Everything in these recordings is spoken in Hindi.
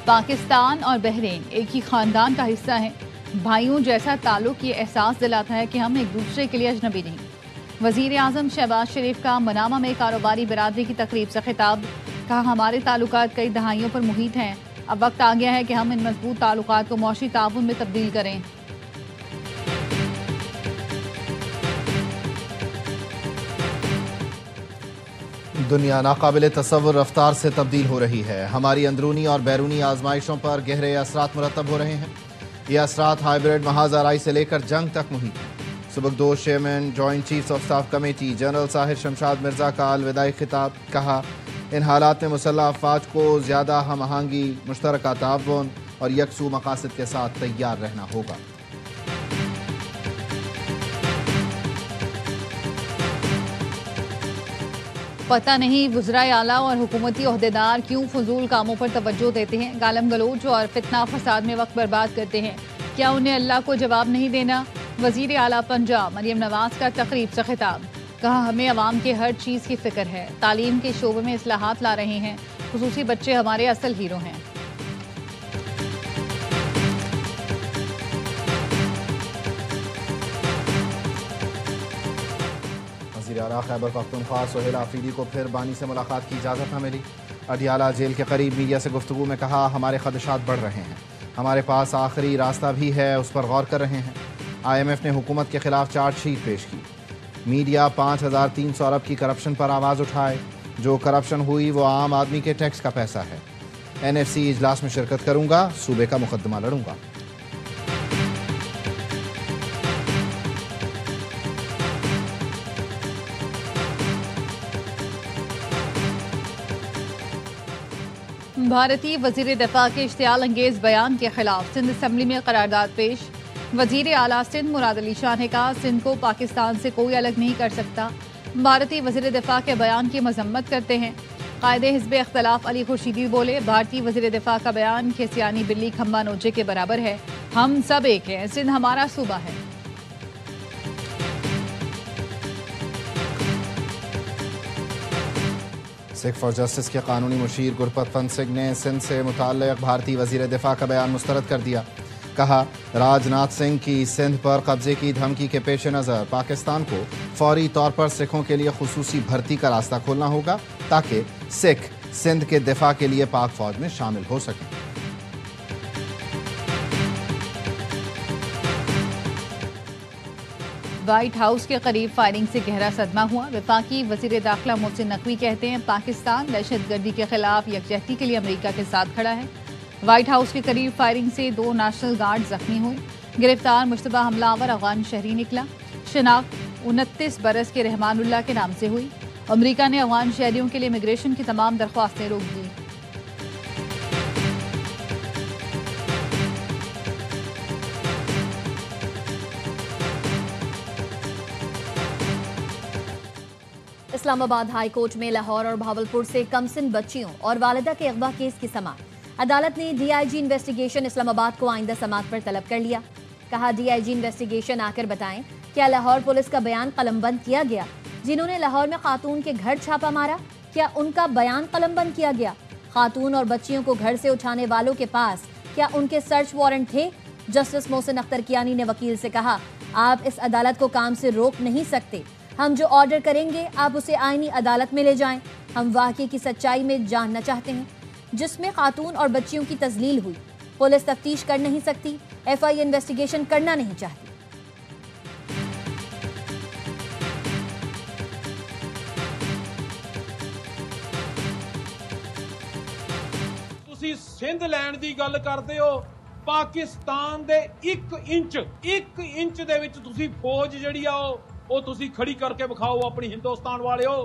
पाकिस्तान और बहरीन एक ही खानदान का हिस्सा है। भाइयों जैसा ताल्लुक ये एहसास दिलाता है कि हम एक दूसरे के लिए अजनबी नहीं। वजीर आजम शहबाज शरीफ का मनामा में कारोबारी बिरादरी की तकरीब से खिताब। कहा, हमारे ताल्लुकात कई दहाइयों पर मुहित हैं। अब वक्त आ गया है कि हम इन मजबूत ताल्लुकात को मौशी ताउन में तब्दील करें। दुनिया नाकाबिल तसव्वुर रफ्तार से तब्दील हो रही है। हमारी अंदरूनी और बैरूनी आजमाइशों पर गहरे असरात मुरतब हो रहे हैं। ये असरात हाइब्रिड महाजराई से लेकर जंग तक मुहित हैं। सुबकदोश chairman joint chiefs of staff committee general Sahir Shamshad Mirza का अलविदाई खिताब। कहा, इन हालात में मुसल्लह अफवाज को ज़्यादा हम आहंगी, मुश्तरका ताउन और यकसू मकासद के साथ तैयार रहना होगा। पता नहीं वज़राए आला और हुकूमती ओहदेदार क्यों फजूल कामों पर तवज्जो देते हैं, गालम गलोच और फितना फसाद में वक्त बर्बाद करते हैं। क्या उन्हें अल्लाह को जवाब नहीं देना? वज़ीर आला पंजाब मरियम नवाज का तकरीब से खिताब। कहा, हमें अवाम के हर चीज़ की फिक्र है। तालीम के शोबे में इस्लाहात ला रहे हैं। खुसूसी बच्चे हमारे असल हीरो हैं। वज़ीर-ए-आला खैबर पख्तूनख्वा सोहेल आफरीदी को फिर बानी से मुलाकात की इजाज़त न मिली। अडियाला जेल के करीब मीडिया से गुफ्तगू में कहा, हमारे खदशात बढ़ रहे हैं। हमारे पास आखिरी रास्ता भी है, उस पर गौर कर रहे हैं। IMF ने हुकूमत के खिलाफ चार्जशीट पेश की। मीडिया 5300 अरब की करप्शन पर आवाज़ उठाए। जो करप्शन हुई वो आम आदमी के टैक्स का पैसा है। NFC इजलास में शिरकत करूंगा, सूबे का मुकदमा लड़ूंगा। भारतीय वजीर दफा के इश्तियाल अंगेज बयान के खिलाफ सिंध असम्बली में करारदाद पेश। वजीर आला सिंध मुराद अली शाह ने कहा, सिंध को पाकिस्तान से कोई अलग नहीं कर सकता। भारतीय वजीर दफा के बयान की मजम्मत करते हैं। कायदे हिज़्ब इख्तलाफ अली खुर्शीदी बोले, भारतीय वजीर दफा का बयान खेसियानी बिल्ली खम्बा नोचे के बराबर है। हम सब एक हैं, सिंध हमारा सूबा है। सिख फॉर जस्टिस के कानूनी मुशीर गुरपतवंत सिंह ने सिंध से मुताल्लिक़ भारतीय वज़ीर दिफा का बयान मुस्तरद कर दिया। कहा, राजनाथ सिंह की सिंध पर कब्जे की धमकी के पेश नज़र पाकिस्तान को फौरी तौर पर सिखों के लिए खुसूसी भर्ती का रास्ता खोलना होगा ताकि सिख सिंध के दिफा के लिए पाक फौज में शामिल हो सकें। व्हाइट हाउस के करीब फायरिंग से गहरा सदमा हुआ। वफाकी वजीर दाखिला मोहसिन नकवी कहते हैं, पाकिस्तान दहशतगर्दी के खिलाफ यकजहती के लिए अमेरिका के साथ खड़ा है। व्हाइट हाउस के करीब फायरिंग से 2 नेशनल गार्ड जख्मी हुए। गिरफ्तार मुश्तबा हमलावर अफगान शहरी निकला। शनाख्त 29 बरस के रहमानुल्लाह के नाम से हुई। अमेरिका ने अफगान शहरियों के लिए इमिग्रेशन की तमाम दरख्वास्तें रोक दी। इस्लामाबाद हाई कोर्ट में लाहौर और भावलपुर से कमसिन बच्चियों और वालिदा के अगवा केस की समाअत। अदालत ने DIG इन्वेस्टिगेशन इस्लामाबाद को आइंदा समाअत पर तलब कर लिया। कहा, DIG इन्वेस्टिगेशन आकर बताएं, क्या लाहौर पुलिस का बयान कलमबंद किया गया? जिन्होंने लाहौर में खातून के घर छापा मारा, क्या उनका बयान कलमबंद किया गया? खातून और बच्चियों को घर से उठाने वालों के पास क्या उनके सर्च वारंट थे? जस्टिस मोहसिन अख्तर कियानी ने वकील से कहा, आप इस अदालत को काम से रोक नहीं सकते। हम जो ऑर्डर करेंगे आप उसे आईनी अदालत में ले जाएं। हम वाक़े की सच्चाई में जानना चाहते हैं जिसमें खातून और बच्चियों की तजलील हुई। पुलिस तफ्तीश कर नहीं सकती, FI इन्वेस्टिगेशन करना नहीं चाहती। ਤੁਸੀਂ ਸਿੰਧ ਲੈਣ ਦੀ ਗੱਲ ਕਰਦੇ ਹੋ, ਪਾਕਿਸਤਾਨ ਦੇ 1 ਇੰਚ ਦੇ ਵਿੱਚ ਤੁਸੀਂ ਫੌਜ ਜਿਹੜੀ ਆ ਉਹ ਤੁਸੀਂ खड़ी करके दिखाओ अपनी हिंदुस्तान वाले हो।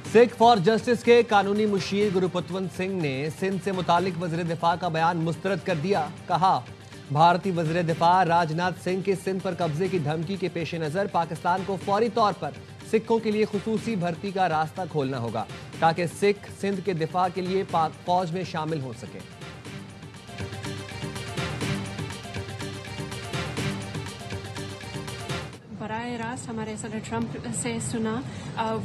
सिख फॉर जस्टिस के कानूनी मुशीर गुरपतवंत सिंह ने सिंध से मुतालिक वज़ीर दिफा का बयान मुस्तरद कर दिया। कहा, भारतीय वज़ीर दिफा राजनाथ सिंह के सिंध पर कब्जे की धमकी के पेश नज़र पाकिस्तान को फौरी तौर पर सिखों के लिए खुसूसी भर्ती का रास्ता खोलना होगा ताकि सिख सिंध के दिफा के लिए पाक फौज में शामिल हो सके। बराह दरख्वास्त हमारे सदर ट्रंप से सुना,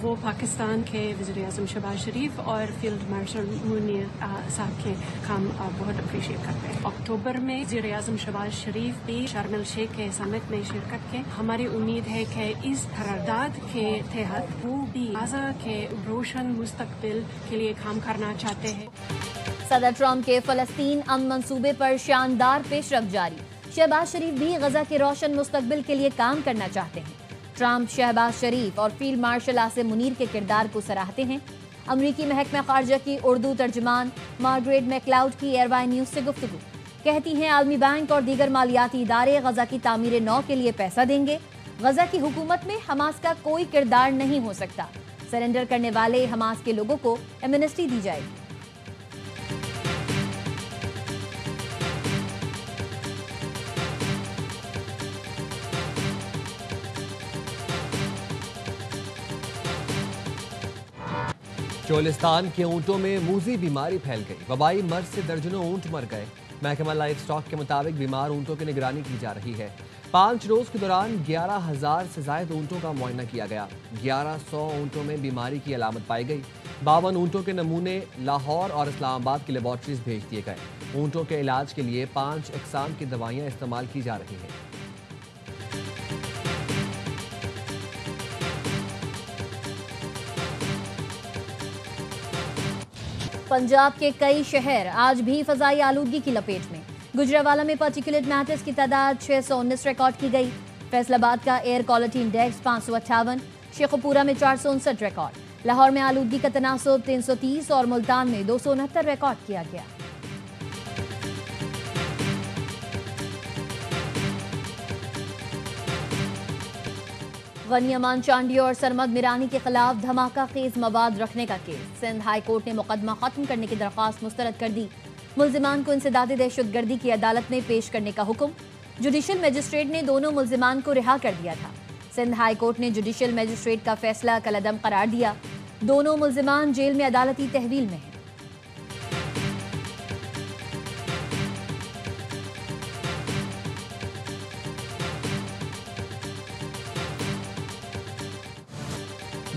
वो पाकिस्तान के वज़ीर-ए-आज़म शहबाज शरीफ और फील्ड मार्शल मुनीर साहब के काम बहुत अप्रिशिएट करते हैं। अक्टूबर में वज़ीर-ए-आज़म शहबाज शरीफ भी शार्म एल शेख के समिट में शिरकत के। हमारी उम्मीद है कि इस करारदाद के तहत वो भी गाज़ा के रोशन मुस्तकबिल के लिए काम करना चाहते हैं। सदर ट्रंप के फलस्तीन अमन मंसूबे पर शानदार पेशरफ्त जारी। शहबाज शरीफ भी गजा के रोशन मुस्तकबिल के लिए काम करना चाहते हैं। ट्रंप शहबाज शरीफ और फील्ड मार्शल आसिम मुनीर के किरदार को सराहते हैं। अमरीकी महकमा खारजा की उर्दू तर्जमान मार्गरेट मैकलाउड की एयरवाई न्यूज से गुफ्तगू। कहती हैं आलमी बैंक और दीगर मालियाती इदारे गजा की तामीर नौ के लिए पैसा देंगे। गजा की हुकूमत में हमास का कोई किरदार नहीं हो सकता। सरेंडर करने वाले हमास के लोगों को एमनेस्टी दी जाएगी। चोलिस्तान के ऊंटों में मूजी बीमारी फैल गई। वबाई मर्ज से दर्जनों ऊंट मर गए। महकमा लाइफ स्टॉक के मुताबिक बीमार ऊंटों की निगरानी की जा रही है। 5 रोज के दौरान 11,000 से ज्यादा ऊंटों का मुआयना किया गया। 1100 ऊंटों में बीमारी की अलामत पाई गई। 52 ऊंटों के नमूने लाहौर और इस्लामाबाद की लेबॉर्ट्रीज भेज दिए गए। ऊंटों के इलाज के लिए 5 अक़साम की दवाइयां इस्तेमाल की जा रही हैं। पंजाब के कई शहर आज भी फजाई आलूदगी की लपेट में। गुजरावाला में पार्टिकुलेट मैटर्स की तादाद 619 रिकॉर्ड की गई। फैसलाबाद का एयर क्वालिटी इंडेक्स 558, शेखुपुरा में 459 रिकॉर्ड। लाहौर में आलूदगी का तनासुब 330 और मुल्तान में 269 रिकॉर्ड किया गया। गनी अमान चांडी और सरमद मिरानी के खिलाफ धमाका खेज मवाद रखने का केस। सिंध हाई कोर्ट ने मुकदमा खत्म करने की दरख्वास्त मुस्तरद कर दी। मुल्जिमान को इंसदादी दहशतगर्दी की अदालत में पेश करने का हुक्म। जुडिशल मजिस्ट्रेट ने दोनों मुल्जिमान को रिहा कर दिया था। सिंध हाई कोर्ट ने जुडिशल मजिस्ट्रेट का फैसला कलअदम करार दिया। दोनों मुल्जिमान जेल में अदालती तहवील में हैं।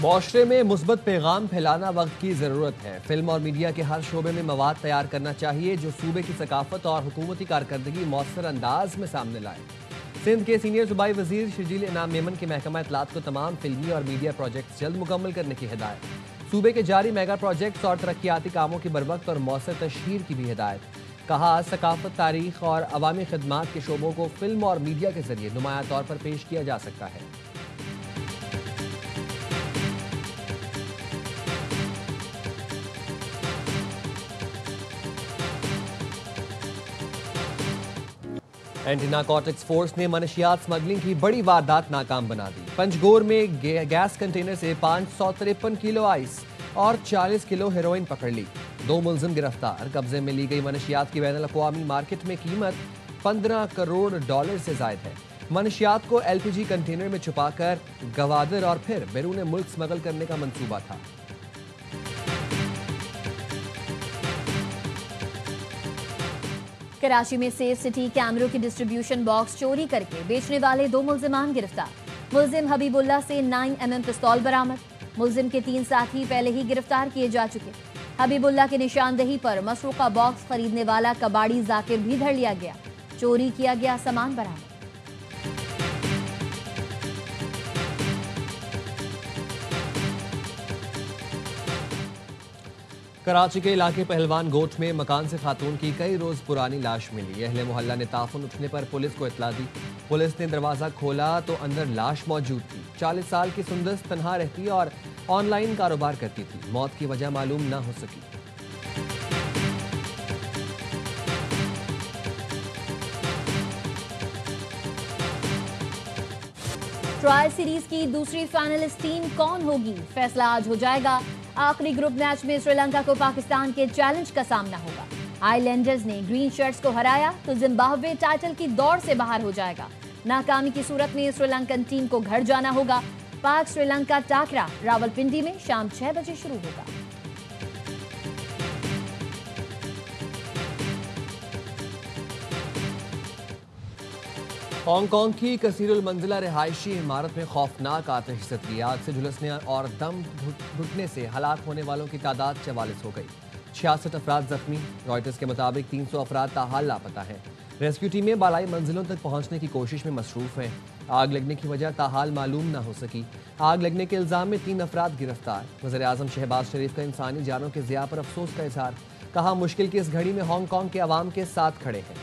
मुआशरे में मुस्बत पैगाम फैलाना वक्त की ज़रूरत है। फिल्म और मीडिया के हर शोबे में मवाद तैयार करना चाहिए जो सूबे की सकाफत और हुकूमती कारकर्दगी मौसर अंदाज में सामने लाए। सिंध के सीनियर सूबाई वजीर शर्जील इनाम मेमन के महकमा इत्तलात को तमाम फिल्मी और मीडिया प्रोजेक्ट्स जल्द मुकम्मल करने की हिदायत। सूबे के जारी मेगा प्रोजेक्ट्स और तरक्याती कामों की बरवक्त और मौसर तशहीर की भी हिदायत। कहा, सकाफत, तारीख और अवामी खदमात के शोबों को फिल्म और मीडिया के जरिए नुमाया तौर पर पेश किया जा सकता है। एंटी नारकोटिक्स फोर्स ने मनशियात स्मगलिंग की बड़ी वारदात नाकाम बना दी। पंजगोर में गैस कंटेनर से 553 किलो आइस और 40 किलो हेरोइन पकड़ ली। 2 मुलजिम गिरफ्तार। कब्जे में ली गई मनशियात की बैनुल अक़वामी मार्केट में कीमत $15 करोड़ से जायद है। मनशियात को LPG कंटेनर में छुपाकर गवादर और फिर बैरून मुल्क स्मगल करने का मंसूबा था। कराची में सेफ सिटी कैमरों की डिस्ट्रीब्यूशन बॉक्स चोरी करके बेचने वाले 2 मुल्जिमान गिरफ्तार। मुल्जिम हबीबुल्ला से 9mm पिस्तौल बरामद। मुल्जिम के 3 साथी पहले ही गिरफ्तार किए जा चुके। हबीबुल्ला की निशानदेही पर मसरूका बॉक्स खरीदने वाला कबाड़ी जाकिर भी धर लिया गया। चोरी किया गया सामान बरामद। कराची के इलाके पहलवान गोट में मकान से खातून की कई रोज पुरानी लाश मिली। अहले मोहल्ला ने ताफुन उठने पर पुलिस को इत्तला दी। पुलिस ने दरवाजा खोला तो अंदर लाश मौजूद थी। 40 साल की सुंदस तनहा रहती और ऑनलाइन कारोबार करती थी। मौत की वजह मालूम न हो सकी। ट्रायल सीरीज की दूसरी फाइनलिस्ट टीम कौन होगी, फैसला आज हो जाएगा। आखिरी ग्रुप मैच में श्रीलंका को पाकिस्तान के चैलेंज का सामना होगा। आइलैंडर्स ने ग्रीन शर्ट्स को हराया तो जिम्बाब्वे टाइटल की दौड़ से बाहर हो जाएगा। नाकामी की सूरत में श्रीलंकन टीम को घर जाना होगा। पाक श्रीलंका टाकरा रावलपिंडी में शाम 6 बजे शुरू होगा। हांगकांग की कसीरुल मंजिला रिहायशी इमारत में खौफनाक आतिशज़दी आग से झुलसने और दम घुटने से हलाक होने वालों की तादाद 44 हो गई। 66 अफराद जख्मी। रॉयटर्स के मुताबिक 300 अफराद ताहाल लापता हैं। रेस्क्यू टीमें बालाई मंजिलों तक पहुंचने की कोशिश में मसरूफ हैं। आग लगने की वजह ताहाल मालूम न हो सकी। आग लगने के इल्जाम में 3 अफराद गिरफ्तार। वज़ीर आज़म शहबाज शरीफ का इंसानी जानों के ज़िया पर अफसोस का इजहार। कहा, मुश्किल की इस घड़ी में हांगकांग के अवाम के साथ खड़े हैं।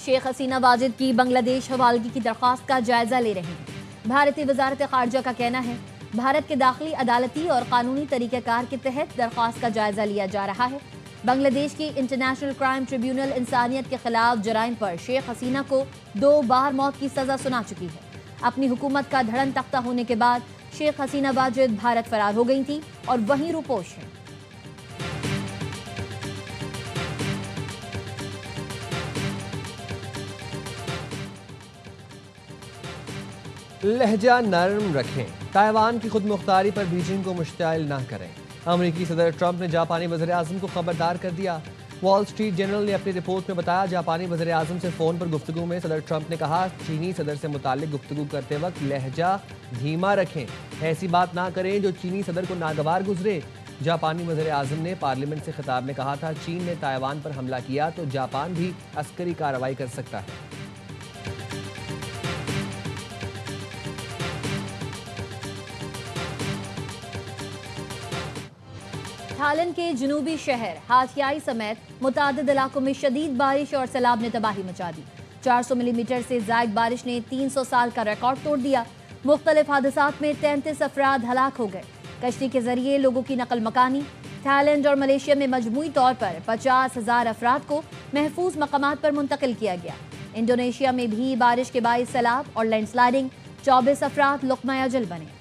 शेख हसीना वाजिद की बांग्लादेश हवालगी की दरख्वास्त का जायजा ले रहे हैं। भारतीय वजारत खारजा का कहना है, भारत के दाखिली, अदालती और कानूनी तरीक़ेकार के तहत दरख्वास्त का जायजा लिया जा रहा है। बांग्लादेश की इंटरनेशनल क्राइम ट्रिब्यूनल इंसानियत के खिलाफ जराइम पर शेख हसीना को 2 बार मौत की सजा सुना चुकी है। अपनी हुकूमत का धड़न तख्ता होने के बाद शेख हसीना वाजिद भारत फरार हो गई थी और वहीं रुपोश है। लहजा नरम रखें, ताइवान की खुद मुख्तारी पर बीजिंग को मुश्ताइल न करें। अमरीकी सदर ट्रंप ने जापानी वज़ीर आज़म को खबरदार कर दिया। वॉल स्ट्रीट जर्नल ने अपनी रिपोर्ट में बताया, जापानी वज़ीर आज़म से फ़ोन पर गुफ्तगू में सदर ट्रंप ने कहा, चीनी सदर से मुताल्लिक गुफ्तगू करते वक्त लहजा धीमा रखें, ऐसी बात ना करें जो चीनी सदर को नागवार गुजरे। जापानी वज़ीर आज़म ने पार्लियामेंट से खिताब में कहा था, चीन ने ताइवान पर हमला किया तो जापान भी अस्करी कार्रवाई कर सकता है। थाईलैंड के जनूबी शहर हाथियाई समेत मुतादिद इलाकों में शदीद बारिश और सैलाब ने तबाही मचा दी। 400 मिलीमीटर से ज़ायद बारिश ने 300 साल का रिकॉर्ड तोड़ दिया। मुख्तलिफ हादसात में 33 अफराद हलाक हो गए। कश्ती के जरिए लोगों की नकल मकानी। थाईलैंड और मलेशिया में मजमूई तौर पर 50,000 अफराद को महफूज मकामात पर मुंतकिल किया गया। इंडोनेशिया में भी बारिश के बाइस सैलाब और लैंडस्लाइडिंग, 24 अफराद लुक़मा अजल बने।